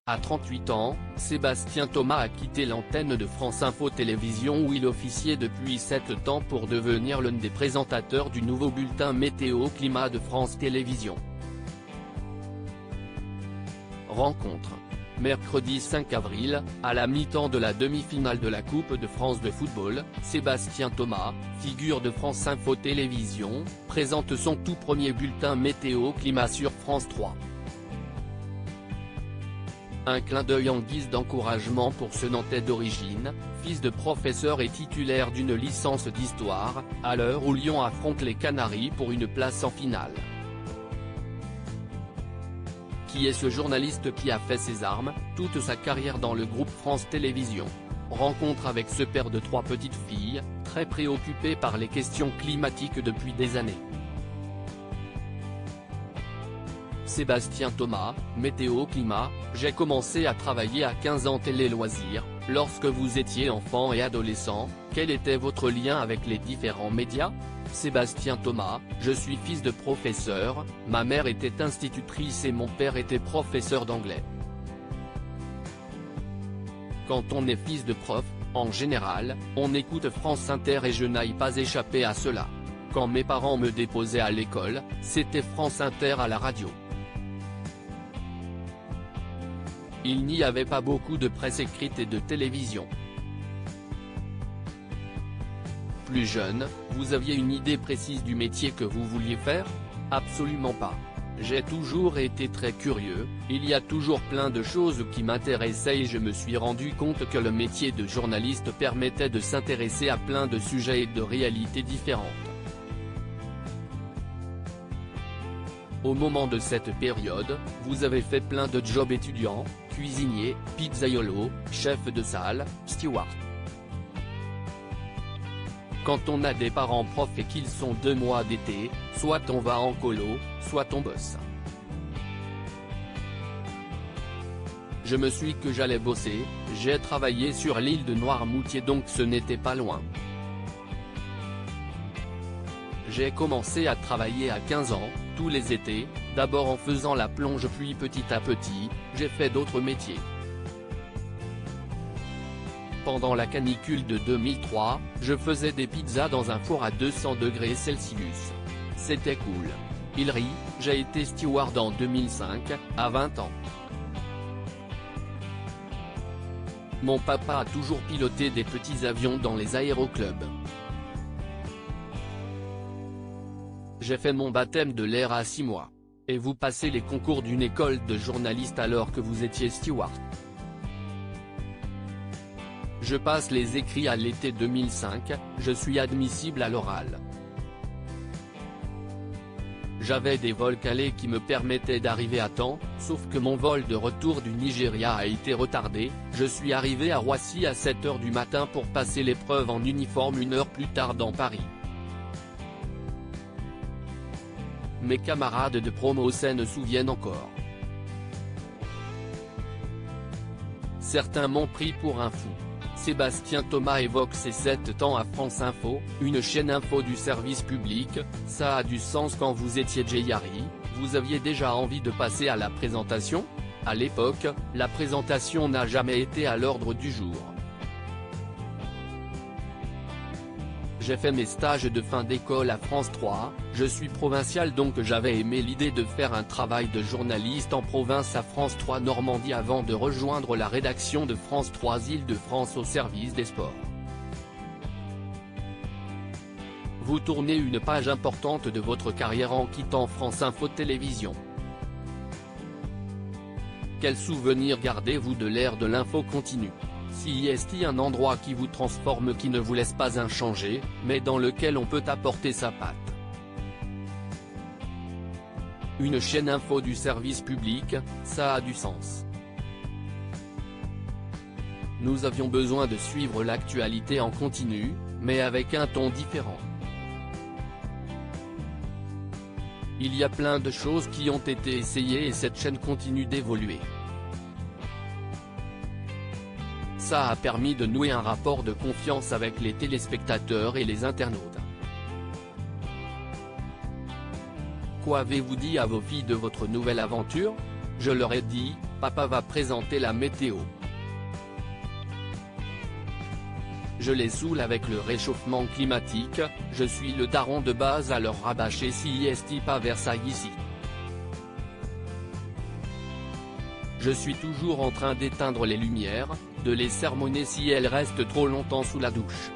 À 38 ans, Sébastien Thomas a quitté l'antenne de France Info Télévision où il officiait depuis 7 ans pour devenir l'un des présentateurs du nouveau bulletin météo-climat de France Télévisions. Rencontre. Mercredi 5 avril, à la mi-temps de la demi-finale de la Coupe de France de football, Sébastien Thomas, figure de France Info Télévisions, présente son tout premier bulletin météo-climat sur France 3. Un clin d'œil en guise d'encouragement pour ce Nantais d'origine, fils de professeur et titulaire d'une licence d'histoire, à l'heure où Lyon affronte les Canaries pour une place en finale. Qui est ce journaliste qui a fait ses armes, toute sa carrière dans le groupe France Télévisions? Rencontre avec ce père de 3 petites filles, très préoccupé par les questions climatiques depuis des années. Sébastien Thomas, météo-climat, j'ai commencé à travailler à 15 ans télé-loisirs. Lorsque vous étiez enfant et adolescent, quel était votre lien avec les différents médias? Sébastien Thomas, je suis fils de professeur, ma mère était institutrice et mon père était professeur d'anglais. Quand on est fils de prof, en général, on écoute France Inter et je n'ai pas échappé à cela. Quand mes parents me déposaient à l'école, c'était France Inter à la radio. Il n'y avait pas beaucoup de presse écrite et de télévision. Plus jeune, vous aviez une idée précise du métier que vous vouliez faire? Absolument pas. J'ai toujours été très curieux, il y a toujours plein de choses qui m'intéressaient et je me suis rendu compte que le métier de journaliste permettait de s'intéresser à plein de sujets et de réalités différentes. Au moment de cette période, vous avez fait plein de jobs étudiants, cuisinier, pizzaiolo, chef de salle, steward. Quand on a des parents profs et qu'ils sont 2 mois d'été, soit on va en colo, soit on bosse. Je me suis dit que j'allais bosser, j'ai travaillé sur l'île de Noirmoutier donc ce n'était pas loin. J'ai commencé à travailler à 15 ans, tous les étés, d'abord en faisant la plonge puis petit à petit, j'ai fait d'autres métiers. Pendant la canicule de 2003, je faisais des pizzas dans un four à 200 degrés Celsius. C'était cool. Il rit, j'ai été steward en 2005, à 20 ans. Mon papa a toujours piloté des petits avions dans les aéroclubs. J'ai fait mon baptême de l'air à 6 mois. Et vous passez les concours d'une école de journaliste alors que vous étiez steward. Je passe les écrits à l'été 2005, je suis admissible à l'oral. J'avais des vols calés qui me permettaient d'arriver à temps, sauf que mon vol de retour du Nigeria a été retardé, je suis arrivé à Roissy à 7 h du matin pour passer l'épreuve en uniforme 1 heure plus tard dans Paris. Mes camarades de promo se souviennent encore. Certains m'ont pris pour un fou. Sébastien Thomas évoque ses 7 ans à France Info, une chaîne info du service public. Ça a du sens quand vous étiez Jayari, vous aviez déjà envie de passer à la présentation? À l'époque, la présentation n'a jamais été à l'ordre du jour. J'ai fait mes stages de fin d'école à France 3, je suis provincial donc j'avais aimé l'idée de faire un travail de journaliste en province à France 3 Normandie avant de rejoindre la rédaction de France 3 Île-de-France au service des sports. Vous tournez une page importante de votre carrière en quittant France Info Télévisions. Quel souvenir gardez-vous de l'ère de l'info continue? Si est-il un endroit qui vous transforme qui ne vous laisse pas inchangé, mais dans lequel on peut apporter sa patte? Une chaîne info du service public, ça a du sens. Nous avions besoin de suivre l'actualité en continu, mais avec un ton différent. Il y a plein de choses qui ont été essayées et cette chaîne continue d'évoluer. Ça a permis de nouer un rapport de confiance avec les téléspectateurs et les internautes. Quoi avez-vous dit à vos filles de votre nouvelle aventure? Je leur ai dit, papa va présenter la météo. Je les saoule avec le réchauffement climatique, je suis le daron de base à leur rabâcher si est pas Versailles ici. Je suis toujours en train d'éteindre les lumières, de les sermonner si elles restent trop longtemps sous la douche.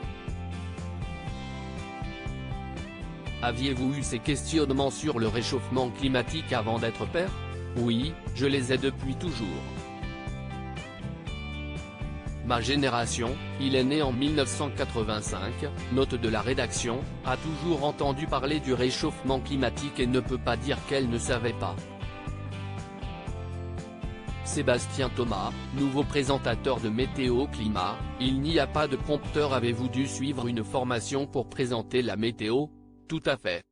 Aviez-vous eu ces questionnements sur le réchauffement climatique avant d'être père? Oui, je les ai depuis toujours. Ma génération, il est né en 1985, note de la rédaction, a toujours entendu parler du réchauffement climatique et ne peut pas dire qu'elle ne savait pas. Sébastien Thomas, nouveau présentateur de Météo Climat, il n'y a pas de prompteur. Avez-vous dû suivre une formation pour présenter la météo? Tout à fait.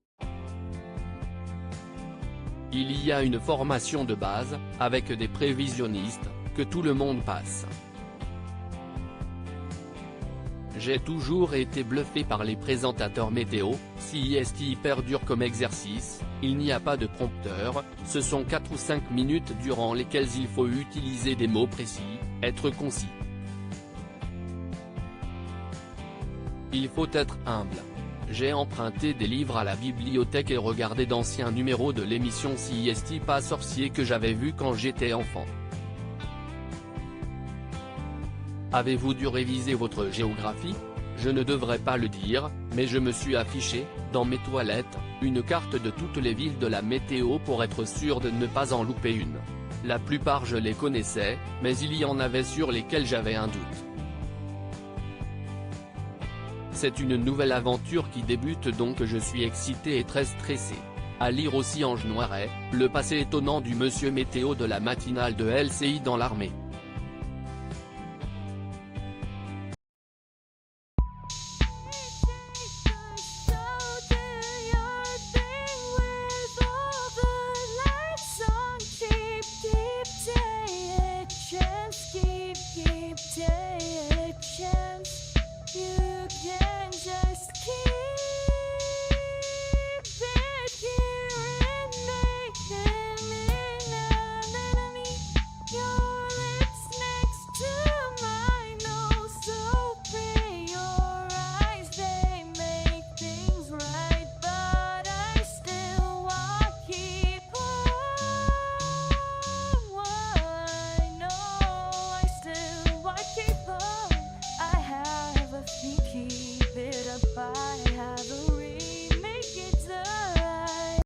Il y a une formation de base, avec des prévisionnistes, que tout le monde passe. J'ai toujours été bluffé par les présentateurs météo, si est hyper dur comme exercice, il n'y a pas de prompteur, ce sont 4 ou 5 minutes durant lesquelles il faut utiliser des mots précis, être concis. Il faut être humble. J'ai emprunté des livres à la bibliothèque et regardé d'anciens numéros de l'émission Si est pas sorcier que j'avais vu quand j'étais enfant. Avez-vous dû réviser votre géographie? Je ne devrais pas le dire, mais je me suis affiché, dans mes toilettes, une carte de toutes les villes de la météo pour être sûr de ne pas en louper une. La plupart je les connaissais, mais il y en avait sur lesquelles j'avais un doute. C'est une nouvelle aventure qui débute donc je suis excité et très stressé. À lire aussi Ange Noiret, le passé étonnant du monsieur météo de la matinale de LCI dans l'armée.